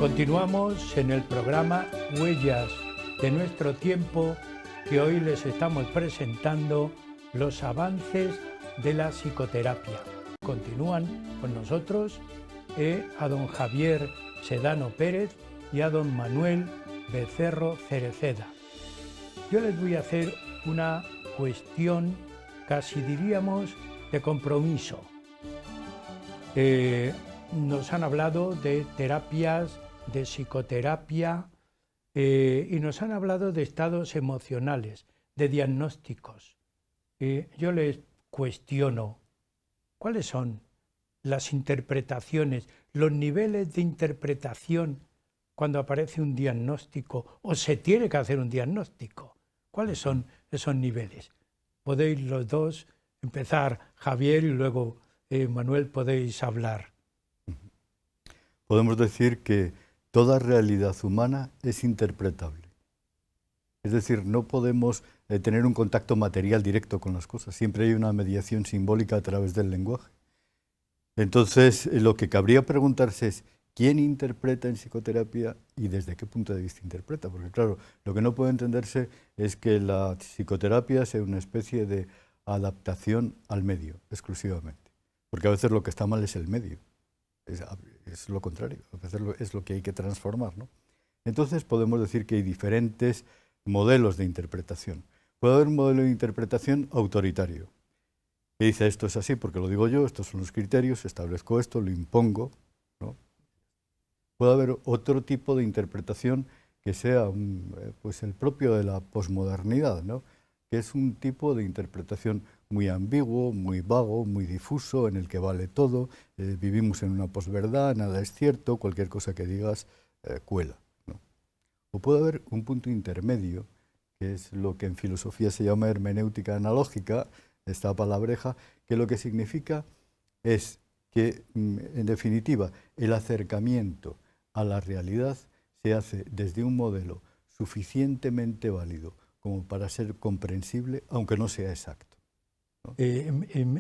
Continuamos en el programa Huellas de nuestro tiempo, que hoy les estamos presentando los avances de la psicoterapia. Continúan con nosotros a don Javier Sedano Pérez y a don Manuel Becerro Cereceda. Yo les voy a hacer una cuestión, casi diríamos, de compromiso. Nos han hablado de terapias, de psicoterapia, y nos han hablado de estados emocionales, de diagnósticos. Yo les cuestiono, ¿cuáles son las interpretaciones, los niveles de interpretación cuando aparece un diagnóstico o se tiene que hacer un diagnóstico? ¿Cuáles son esos niveles? Podéis los dos empezar, Javier, y luego Manuel, podéis hablar. Podemos decir que toda realidad humana es interpretable. Es decir, no podemos tener un contacto material directo con las cosas. Siempre hay una mediación simbólica a través del lenguaje. Entonces, lo que cabría preguntarse es, ¿quién interpreta en psicoterapia y desde qué punto de vista interpreta? Porque claro, lo que no puede entenderse es que la psicoterapia sea una especie de adaptación al medio, exclusivamente. Porque a veces lo que está mal es el medio. Es lo contrario, a veces es lo que hay que transformar, ¿no? Entonces podemos decir que hay diferentes modelos de interpretación. Puede haber un modelo de interpretación autoritario, que dice esto es así porque lo digo yo, estos son los criterios, establezco esto, lo impongo, ¿no? Puede haber otro tipo de interpretación que sea pues el propio de la posmodernidad, ¿no? Que es un tipo de interpretación muy ambiguo, muy vago, muy difuso, en el que vale todo, vivimos en una posverdad, nada es cierto, cualquier cosa que digas cuela, ¿no? O puede haber un punto intermedio, que es lo que en filosofía se llama hermenéutica analógica, esta palabreja, que lo que significa es que, en definitiva, el acercamiento a la realidad se hace desde un modelo suficientemente válido como para ser comprensible, aunque no sea exacto, ¿no?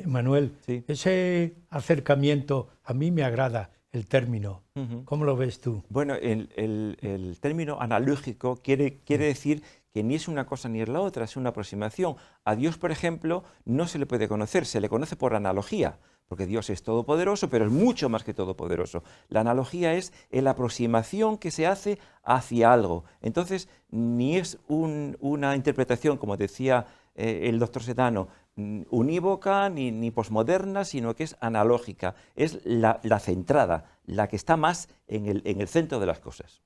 Manuel, Sí. ese acercamiento, a mí me agrada el término. ¿Cómo lo ves tú? Bueno, el término analógico quiere decir que ni es una cosa ni es la otra, es una aproximación. A Dios, por ejemplo, no se le puede conocer, se le conoce por analogía, porque Dios es todopoderoso, pero es mucho más que todopoderoso. La analogía es la aproximación que se hace hacia algo. Entonces, ni es una interpretación, como decía el doctor Sedano, unívoca ni posmoderna, sino que es analógica, es la centrada, la que está más en el centro de las cosas.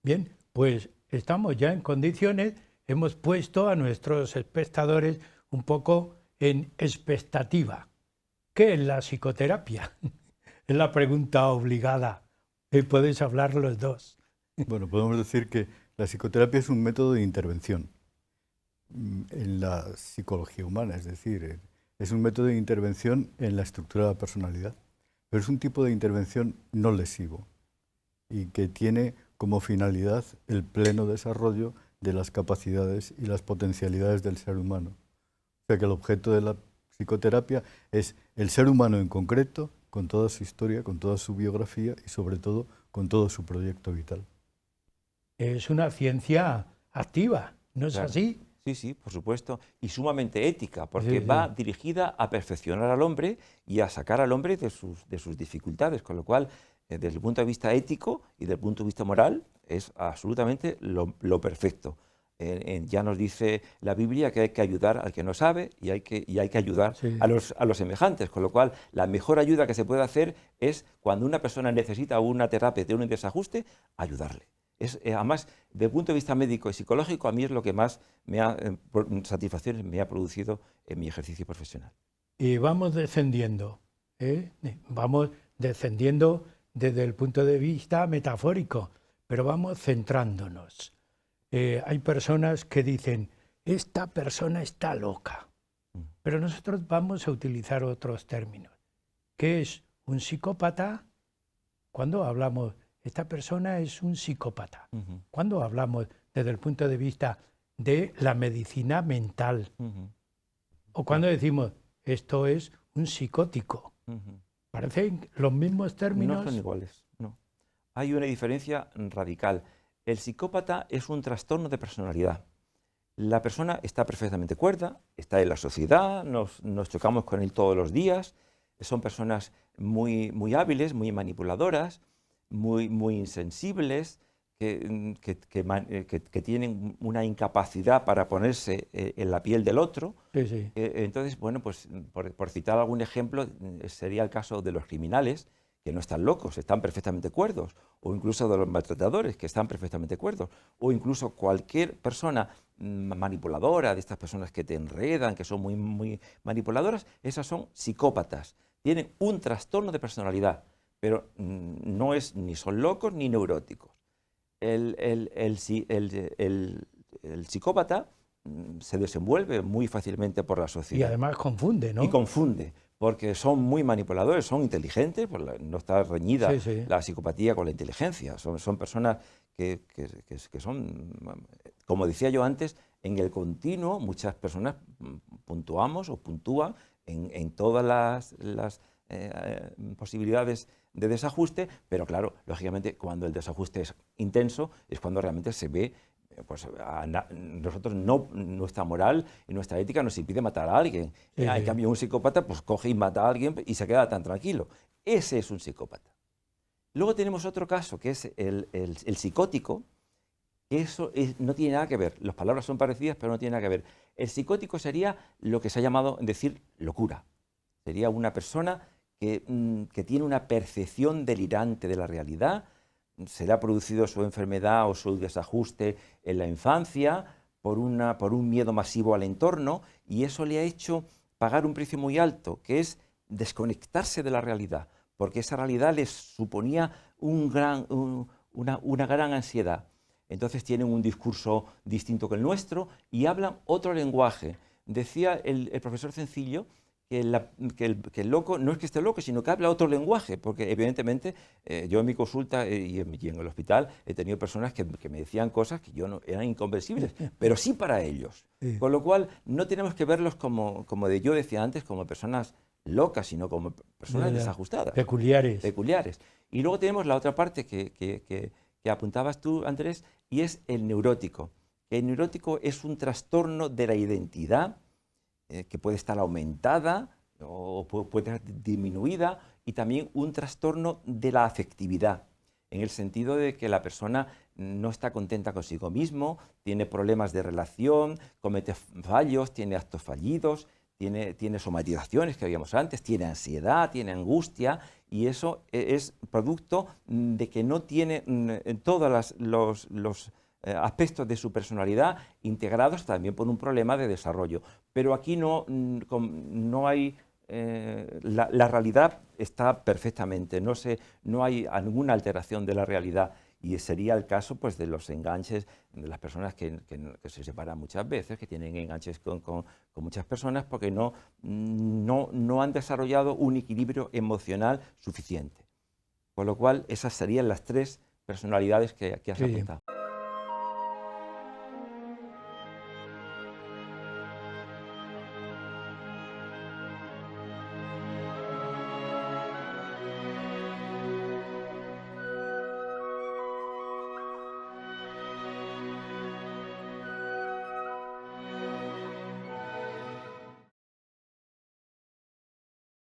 Bien, pues estamos ya en condiciones, hemos puesto a nuestros espectadores un poco en expectativa. ¿Qué es la psicoterapia? Es la pregunta obligada. Podéis hablar los dos. Bueno, podemos decir que la psicoterapia es un método de intervención en la psicología humana, es decir, es un método de intervención en la estructura de la personalidad, pero es un tipo de intervención no lesivo y que tiene como finalidad el pleno desarrollo de las capacidades y las potencialidades del ser humano. O sea que el objeto de la psicoterapia es el ser humano en concreto, con toda su historia, con toda su biografía y sobre todo con todo su proyecto vital. Es una ciencia activa, ¿no es Claro. así? Sí, sí, por supuesto, y sumamente ética, porque Sí. va dirigida a perfeccionar al hombre y a sacar al hombre de sus dificultades, con lo cual, desde el punto de vista ético y desde el punto de vista moral, es absolutamente lo perfecto. Ya nos dice la Biblia que hay que ayudar al que no sabe y hay que ayudar Sí. a los semejantes, con lo cual la mejor ayuda que se puede hacer es cuando una persona necesita una terapia de un desajuste, ayudarle. Además, desde el punto de vista médico y psicológico, a mí es lo que más satisfacciones me ha producido en mi ejercicio profesional. Y vamos descendiendo, vamos descendiendo desde el punto de vista metafórico, pero vamos centrándonos. Hay personas que dicen, esta persona está loca, pero nosotros vamos a utilizar otros términos. ¿Qué es un psicópata? Cuando hablamos, esta persona es un psicópata. Cuando hablamos desde el punto de vista de la medicina mental. O cuando decimos, esto es un psicótico. ¿Parecen los mismos términos? No son iguales, no. hay una diferencia radical. El psicópata es un trastorno de personalidad. La persona está perfectamente cuerda, está en la sociedad, nos chocamos con él todos los días, son personas muy, muy hábiles, muy manipuladoras, muy insensibles, que tienen una incapacidad para ponerse en la piel del otro. Sí, sí. Entonces, bueno, pues por citar algún ejemplo, sería el caso de los criminales, que no están locos, están perfectamente cuerdos, o incluso de los maltratadores, que están perfectamente cuerdos, o incluso cualquier persona manipuladora, de estas personas que te enredan, que son muy manipuladoras, esas son psicópatas. Tienen un trastorno de personalidad, pero no ni son locos ni neuróticos. El psicópata se desenvuelve muy fácilmente por la sociedad. Y además confunde, ¿no? Y confunde, porque son muy manipuladores, son inteligentes, no está reñida Sí, sí. la psicopatía con la inteligencia. Son personas que son, como decía yo antes, en el continuo muchas personas puntuamos o puntúan en todas las posibilidades de desajuste, pero claro, lógicamente cuando el desajuste es intenso es cuando realmente se ve, pues nosotros nuestra moral y nuestra ética nos impide matar a alguien. Sí, En sí. cambio un psicópata pues coge y mata a alguien y se queda tan tranquilo. Ese es un psicópata. Luego tenemos otro caso que es el psicótico. Eso no tiene nada que ver, las palabras son parecidas pero no tiene nada que ver. El psicótico sería lo que se ha llamado decir locura. Sería una persona que tiene una percepción delirante de la realidad. Se le ha producido su enfermedad o su desajuste en la infancia por un miedo masivo al entorno, y eso le ha hecho pagar un precio muy alto, que es desconectarse de la realidad, porque esa realidad les suponía una gran ansiedad. Entonces tienen un discurso distinto que el nuestro y hablan otro lenguaje. Decía el profesor Cencillo que el loco no es que esté loco, sino que habla otro lenguaje, porque evidentemente yo en mi consulta y en el hospital he tenido personas que me decían cosas que eran incomprensibles, pero sí para ellos. Sí. Con lo cual no tenemos que verlos como yo decía antes, como personas locas, sino como personas desajustadas. Peculiares. Y luego tenemos la otra parte que apuntabas tú, Andrés, y es el neurótico. El neurótico es un trastorno de la identidad que puede estar aumentada o puede estar disminuida, y también un trastorno de la afectividad, en el sentido de que la persona no está contenta consigo mismo, tiene problemas de relación, comete fallos, tiene actos fallidos, tiene somatizaciones que habíamos antes, tiene ansiedad, tiene angustia, y eso es producto de que no tiene todos los aspectos de su personalidad integrados también por un problema de desarrollo. Pero aquí no hay, la realidad está perfectamente, no hay ninguna alteración de la realidad, y sería el caso pues, de los enganches de las personas que se separan muchas veces, que tienen enganches con muchas personas porque no han desarrollado un equilibrio emocional suficiente. Con lo cual esas serían las tres personalidades que has apuntado.